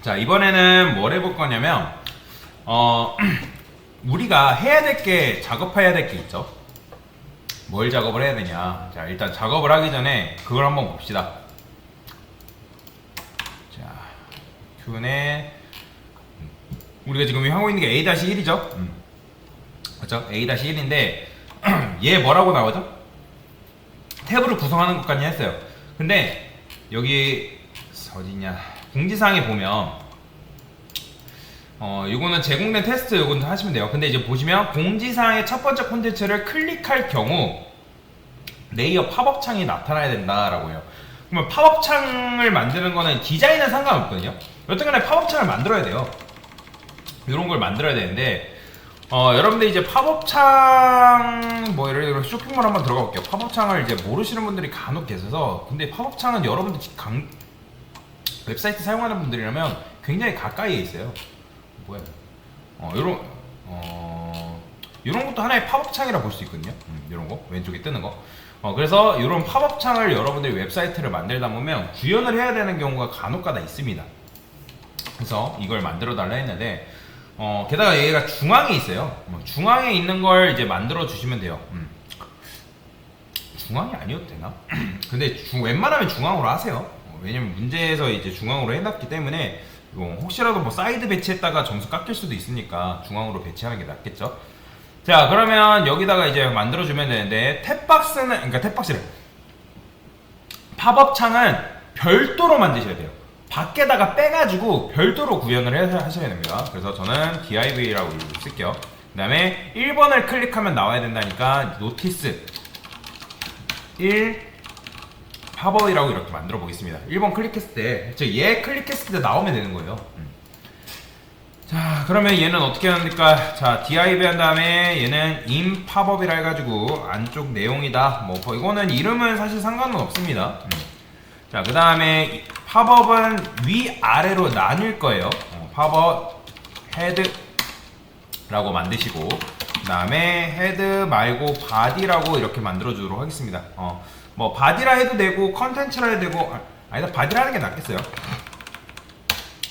자, 이번에는 뭘 해볼 거냐면 우리가 해야 될 게, 작업해야 될 게 있죠. 뭘 작업을 해야 되냐. 자, 일단 작업을 하기 전에 그걸 한번 봅시다. 자, Q&A. 우리가 지금 하고 있는 게 A-1이죠. 그렇죠? A-1인데 얘 뭐라고 나오죠? 탭을 구성하는 것까지 했어요. 근데 여기 어디냐, 공지사항에 보면 이거는 제공된 테스트 요거는 하시면 돼요. 근데 이제 보시면 공지사항의 첫 번째 콘텐츠를 클릭할 경우 레이어 팝업 창이 나타나야 된다라고 해요. 그러면 팝업 창을 만드는 거는 디자인은 상관없거든요. 여튼간에 팝업 창을 만들어야 돼요. 이런 걸 만들어야 되는데 여러분들 이제 팝업창 뭐 예를 들어 쇼핑몰 한번 들어가 볼게요. 팝업창을 이제 모르시는 분들이 간혹 계셔서, 근데 팝업창은 여러분들 웹사이트 사용하는 분들이라면 굉장히 가까이에 있어요. 뭐야? 요런 것도 하나의 팝업창이라 볼 수 있거든요. 요런 거 왼쪽에 뜨는 거. 그래서 요런 팝업창을 여러분들이 웹사이트를 만들다 보면 구현을 해야 되는 경우가 간혹가다 있습니다. 그래서 이걸 만들어 달라 했는데 게다가 얘가 중앙에 있어요. 중앙에 있는 걸 이제 만들어 주시면 돼요. 중앙이 아니어도 되나? 근데 웬만하면 중앙으로 하세요. 왜냐면 문제에서 이제 중앙으로 해놨기 때문에 혹시라도 뭐 사이드 배치했다가 점수 깎일 수도 있으니까 중앙으로 배치하는 게 낫겠죠. 자, 그러면 여기다가 이제 만들어 주면 되는데, 탭박스를 팝업 창은 별도로 만드셔야 돼요. 밖에다가 빼가지고 별도로 구현을 하셔야 됩니다. 그래서 저는 div라고 쓸게요. 그 다음에 1번을 클릭하면 나와야 된다니까 노티스 1 팝업이라고 이렇게 만들어 보겠습니다. 1번 클릭했을 때, 얘 클릭했을 때 나오면 되는 거예요. 자, 그러면 얘는 어떻게 합니까? 자, div 한 다음에 얘는 in 팝업이라 해가지고 안쪽 내용이다. 뭐 이거는 이름은 사실 상관은 없습니다. 자, 그 다음에 팝업은 위아래로 나뉠 거예요. 팝업 헤드라고 만드시고, 그 다음에 헤드 말고 바디라고 이렇게 만들어 주도록 하겠습니다. 뭐 바디라 해도 되고 컨텐츠라 해도 되고, 아니다, 바디라 하는 게 낫겠어요.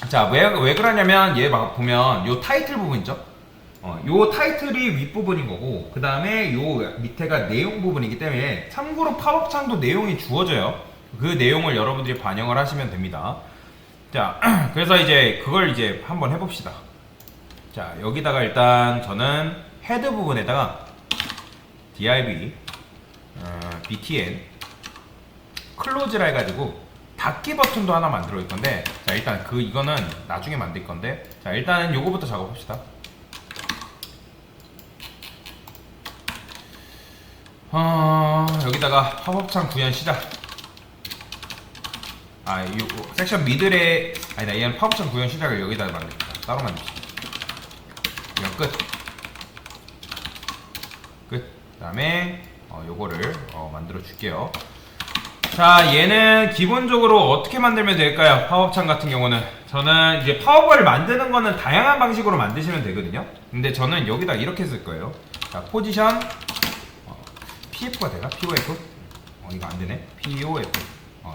자, 왜 그러냐면 얘 보면 요 타이틀 부분 있죠? 요 타이틀이 윗부분인 거고, 그 다음에 요 밑에가 내용 부분이기 때문에 참고로 팝업창도 내용이 주어져요. 그 내용을 여러분들이 반영을 하시면 됩니다. 자, 그래서 이제 그걸 이제 한번 해봅시다. 자, 여기다가 일단 저는 헤드 부분에다가 div btn 클로즈라 해가지고 닫기 버튼도 하나 만들어 올 건데, 자, 일단 이거는 나중에 만들 건데, 자, 일단은 요거부터 작업합시다. 여기다가 팝업창 구현 시작. 요 섹션 미들에, 아니다, 얘는 팝업창 구현 시작을 여기다 만듭시다. 따로 만듭시다. 이건 끝. 그 다음에 요거를 만들어 줄게요. 자, 얘는 기본적으로 어떻게 만들면 될까요? 팝업창 같은 경우는 저는 이제 팝업을 만드는 거는 다양한 방식으로 만드시면 되거든요. 근데 저는 여기다 이렇게 쓸 거예요. 자, 포지션 PF가 되나? POF? 이거 안 되네. POF.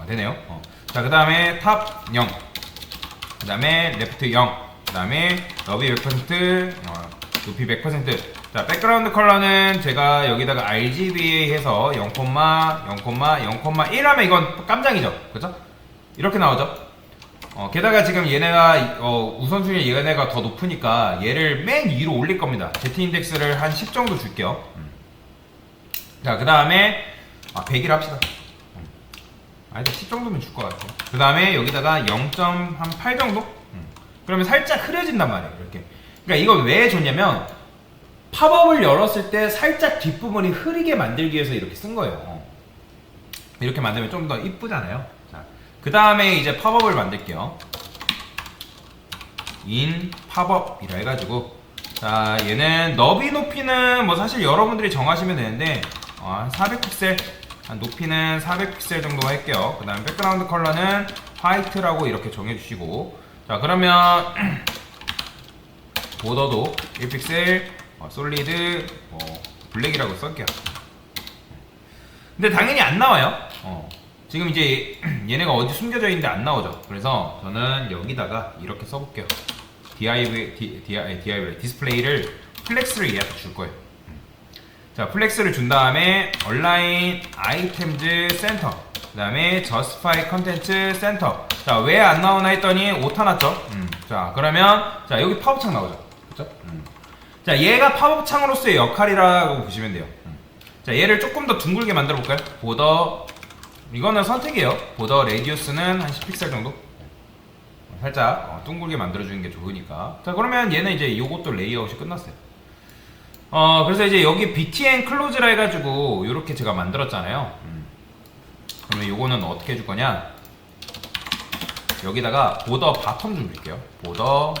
되네요. 자, 그 다음에 탑 0, 그 다음에 레프트 0, 그 다음에 너비 100%, 높이 100%. 자, 백그라운드 컬러는 제가 여기다가 RGB 해서 0,0,1 하면 이건 깜장이죠. 그죠? 이렇게 나오죠? 게다가 지금 얘네가, 우선순위 얘네가 더 높으니까 얘를 맨 위로 올릴 겁니다. Z 인덱스를 한 10 정도 줄게요. 자, 그 다음에, 100일 합시다. 아니다, 10 정도면 줄 것 같아요. 그 다음에 여기다가 0.8 정도? 그러면 살짝 흐려진단 말이에요. 이렇게. 그러니까 이건 왜 좋냐면, 팝업을 열었을 때 살짝 뒷부분이 흐리게 만들기 위해서 이렇게 쓴 거예요. 이렇게 만들면 좀 더 이쁘잖아요. 자, 그 다음에 이제 팝업을 만들게요. in 팝업이라 해가지고, 자, 얘는 너비 높이는 뭐 사실 여러분들이 정하시면 되는데, 400픽셀, 높이는 400픽셀 정도 할게요. 그 다음에 백그라운드 컬러는 화이트라고 이렇게 정해주시고, 자, 그러면 보더도 1픽셀, 솔리드, 블랙이라고 쓸게요. 근데 당연히 안 나와요. 지금 이제 얘네가 어디 숨겨져 있는데 안 나오죠. 그래서 저는 여기다가 이렇게 써볼게요. 디스플레이를 플렉스를 얘한테 줄 거예요. 자, 플렉스를 준 다음에 얼라인 아이템즈 센터, 그 다음에 저스티파이 컨텐츠 센터. 자, 왜 안 나오나 했더니 오타 났죠. 자, 그러면 자, 여기 팝업창 나오죠. 그쵸? 자, 얘가 팝업창으로서의 역할이라고 보시면 돼요. 자, 얘를 조금 더 둥글게 만들어 볼까요? 보더, 이거는 선택이에요. 보더 레디우스는 한 10픽셀 정도? 살짝 둥글게 만들어주는 게 좋으니까. 자, 그러면 얘는 이제 요것도 레이아웃이 끝났어요. 그래서 이제 여기 btn 클로즈라 해가지고 요렇게 제가 만들었잖아요. 그러면 요거는 어떻게 해줄 거냐? 여기다가 보더 바텀 좀 줄게요. 보더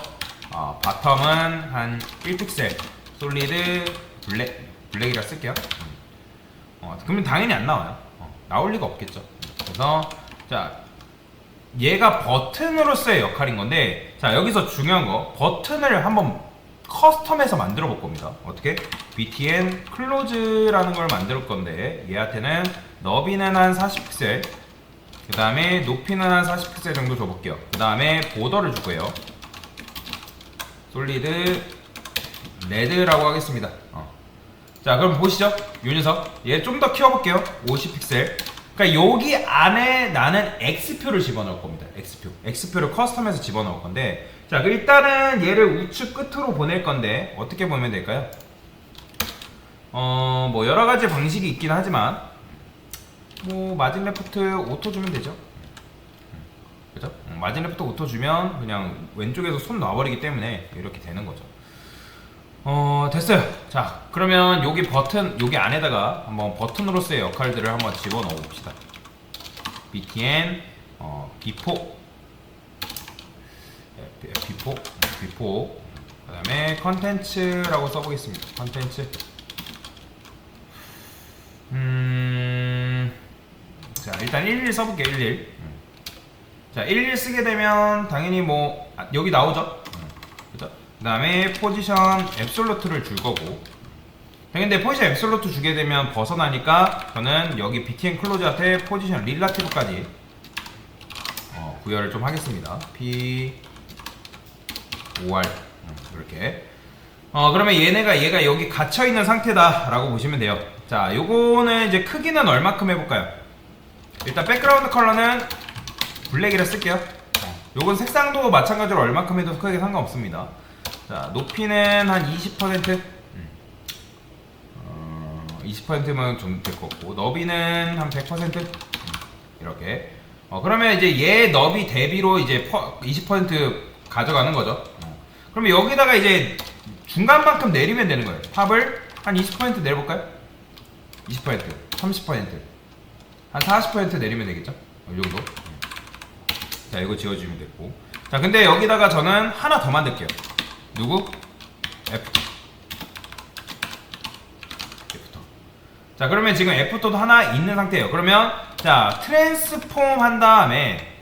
바텀은 한 1픽셀 솔리드 블랙이라 쓸게요. 그러면 당연히 안 나와요. 나올 리가 없겠죠. 그래서 자, 얘가 버튼으로서의 역할인 건데, 자, 여기서 중요한 거, 버튼을 한번 커스텀해서 만들어 볼 겁니다. 어떻게? btn 클로즈라는 걸 만들 건데, 얘한테는 너비는 한 40픽셀, 그 다음에 높이는 한 40픽셀 정도 줘볼게요. 그 다음에 보더를 줄 거예요. 솔리드 레드라고 하겠습니다. 자, 그럼 보시죠. 요 녀석. 얘 좀 더 키워볼게요. 50픽셀. 그러니까 여기 안에 나는 X표를 집어넣을 겁니다. X표를 커스텀해서 집어넣을 건데, 자, 일단은 얘를 우측 끝으로 보낼 건데 어떻게 보면 될까요? 뭐 여러 가지 방식이 있긴 하지만 뭐 마진 레프트 오토 주면 되죠. 그죠? 마진 레프트 오토 주면 그냥 왼쪽에서 손 놔버리기 때문에 이렇게 되는 거죠. 됐어요. 자, 그러면 여기 버튼, 여기 안에다가 한번 버튼으로서의 역할들을 한번 집어넣어 봅시다. btn, b4, 그 다음에 컨텐츠라고 써보겠습니다. 컨텐츠. 자, 일단 11 써볼게요. 11. 자, 11 쓰게 되면 당연히 뭐 여기 나오죠. 그죠? 그 다음에 포지션 앱솔루트를 줄 거고. 근데 포지션 앱솔루트 주게 되면 벗어나니까 저는 여기 btn 클로즈한테 포지션 릴라티브까지 구현을 좀 하겠습니다. p or 이렇게. 그러면 얘가 여기 갇혀 있는 상태다라고 보시면 돼요. 자, 요거는 이제 크기는 얼마큼 해볼까요? 일단 백그라운드 컬러는 블랙이라 쓸게요. 요건 색상도 마찬가지로 얼마큼 해도 크게 상관없습니다. 자, 높이는 한 20%. 20%면 좀 될 것 같고, 너비는 한 100%. 이렇게. 그러면 이제 얘 너비 대비로 이제 20% 가져가는 거죠. 그러면 여기다가 이제 중간만큼 내리면 되는 거예요. 탑을 한 20% 내려볼까요? 20%, 30%, 한 40% 내리면 되겠죠? 이 정도. 자, 이거 지워주면 됐고. 자, 근데 여기다가 저는 하나 더 만들게요. 누구? F2. 자, 그러면 지금 F2도 하나 있는 상태예요. 그러면 자, 트랜스폼 한 다음에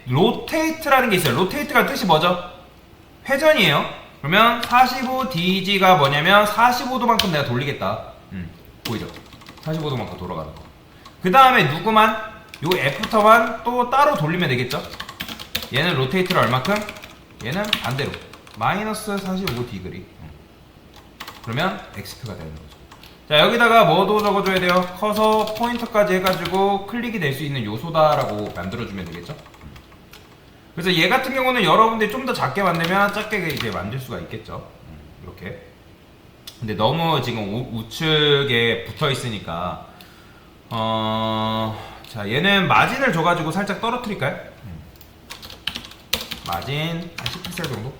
로테이트라는 게 있어요. 로테이트가 뜻이 뭐죠? 회전이에요. 그러면 45DG가 뭐냐면 45도만큼 내가 돌리겠다. 보이죠? 45도만큼 돌아가는 거. 그 다음에 누구만? 요 애프터만 또 따로 돌리면 되겠죠? 얘는 로테이트를 얼마큼? 얘는 반대로 마이너스 45디그리. 그러면 X표가 되는 거죠. 자, 여기다가 뭐도 적어줘야 돼요? 커서 포인터까지 해가지고 클릭이 될 수 있는 요소다라고 만들어주면 되겠죠? 그래서 얘 같은 경우는 여러분들이 좀 더 작게 만들면 작게 이제 만들 수가 있겠죠. 이렇게. 근데 너무 지금 우측에 붙어 있으니까, 자, 얘는 마진을 줘가지고 살짝 떨어뜨릴까요? 마진 한 10픽셀 정도?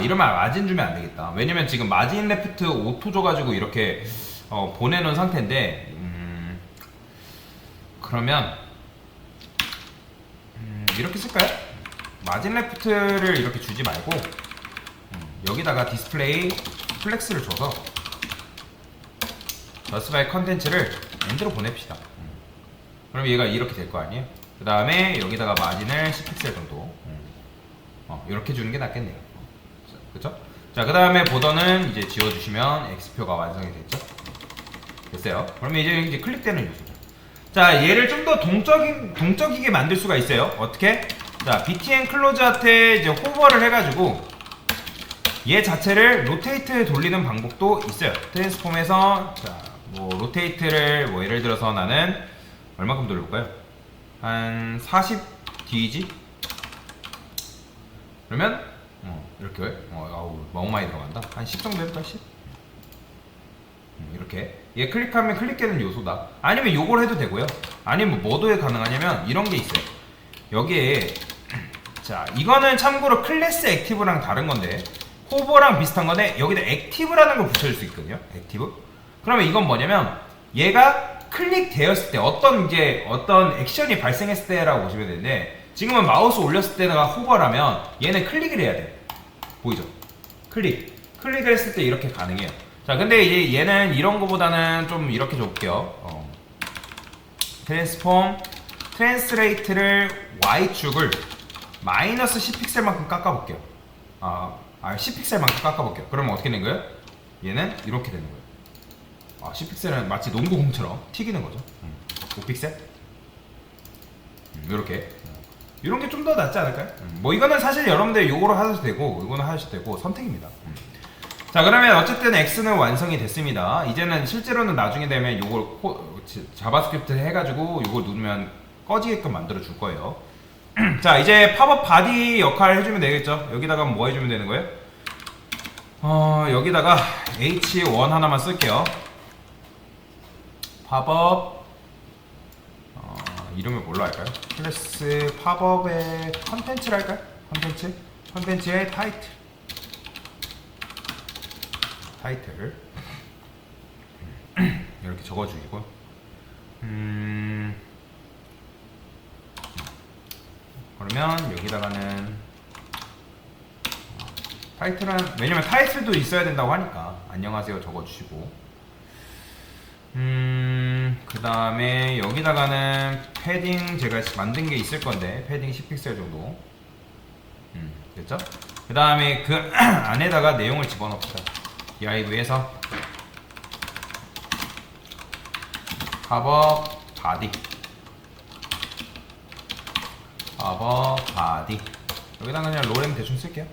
이러면 마진 주면 안 되겠다. 왜냐면 지금 마진 레프트 오토 줘가지고 이렇게 보내놓은 상태인데, 그러면 이렇게 쓸까요? 마진 레프트를 이렇게 주지 말고 여기다가 디스플레이 플렉스를 줘서 저스티파이 컨텐츠를 엔드로 보냅시다. 그럼 얘가 이렇게 될 거 아니에요? 그 다음에 여기다가 마진을 10픽셀 정도 이렇게 주는 게 낫겠네요. 그쵸? 자, 그 다음에 보더는 이제 지워주시면 X표가 완성이 됐죠? 됐어요. 그러면 이제 클릭되는 요소죠. 자, 얘를 좀 더 동적이게 만들 수가 있어요. 어떻게? 자, btn 클로즈한테 이제 호버를 해가지고 얘 자체를 로테이트 돌리는 방법도 있어요. 트랜스폼에서 자, 뭐 로테이트를 뭐 예를 들어서 나는 얼마큼 돌려볼까요? 한 40 DG? 그러면 이렇게 아우 너무 많이 들어간다. 한 10 정도 해볼까? 10? 이렇게 얘 클릭하면 클릭되는 요소다. 아니면 요걸 해도 되고요. 아니면 뭐도 가능하냐면 이런 게 있어요. 여기에 자 이거는 참고로 클래스 액티브랑 다른 건데 호버랑 비슷한 건데 여기다 액티브라는 걸 붙여줄 수 있거든요. 액티브. 그러면 이건 뭐냐면 얘가 클릭되었을 때 어떤 액션이 발생했을 때라고 보시면 되는데 지금은 마우스 올렸을 때가 호버라면 얘는 클릭을 해야 돼. 보이죠? 클릭을 했을 때 이렇게 가능해요. 자 근데 이제 얘는 이런 거보다는 좀 이렇게 줘볼게요. 트랜스폼 트랜스레이트를 Y축을 마이너스 10픽셀만큼 깎아볼게요. 10픽셀만큼 깎아볼게요. 그러면 어떻게 되는 거예요? 얘는 이렇게 되는 거예요. 10픽셀은 마치 농구공처럼 튀기는 거죠. 5픽셀? 이렇게. 이런 게 좀 더 낫지 않을까요? 뭐 이거는 사실 여러분들 요거로 하셔도 되고 이거는 하셔도 되고 선택입니다. 자 그러면 어쨌든 X는 완성이 됐습니다. 이제는 실제로는 나중에 되면 요걸 자바스크립트 해가지고 요걸 누르면 꺼지게끔 만들어 줄 거예요. 자 이제 팝업 바디 역할을 해주면 되겠죠. 여기다가 뭐 해주면 되는 거예요? 여기다가 H1 하나만 쓸게요. 팝업 이름을 뭘로 할까요? 클래스 팝업의 컨텐츠를 할까요? 컨텐츠의 타이틀 이렇게 적어주시고 그러면 여기다가는 타이틀은 왜냐면 타이틀도 있어야 된다고 하니까 안녕하세요 적어주시고 그 다음에 여기다가는 패딩 제가 만든 게 있을 건데 패딩 10픽셀 정도 됐죠? 그 다음에 그 안에다가 내용을 집어넣읍시다. DIV에서 팝업 바디 여기다가 그냥 로렘 대충 쓸게요.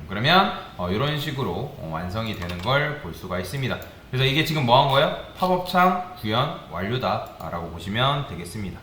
그러면 이런 식으로 완성이 되는 걸 볼 수가 있습니다. 그래서 이게 지금 뭐 한 거예요? 팝업창 구현 완료다 라고 보시면 되겠습니다.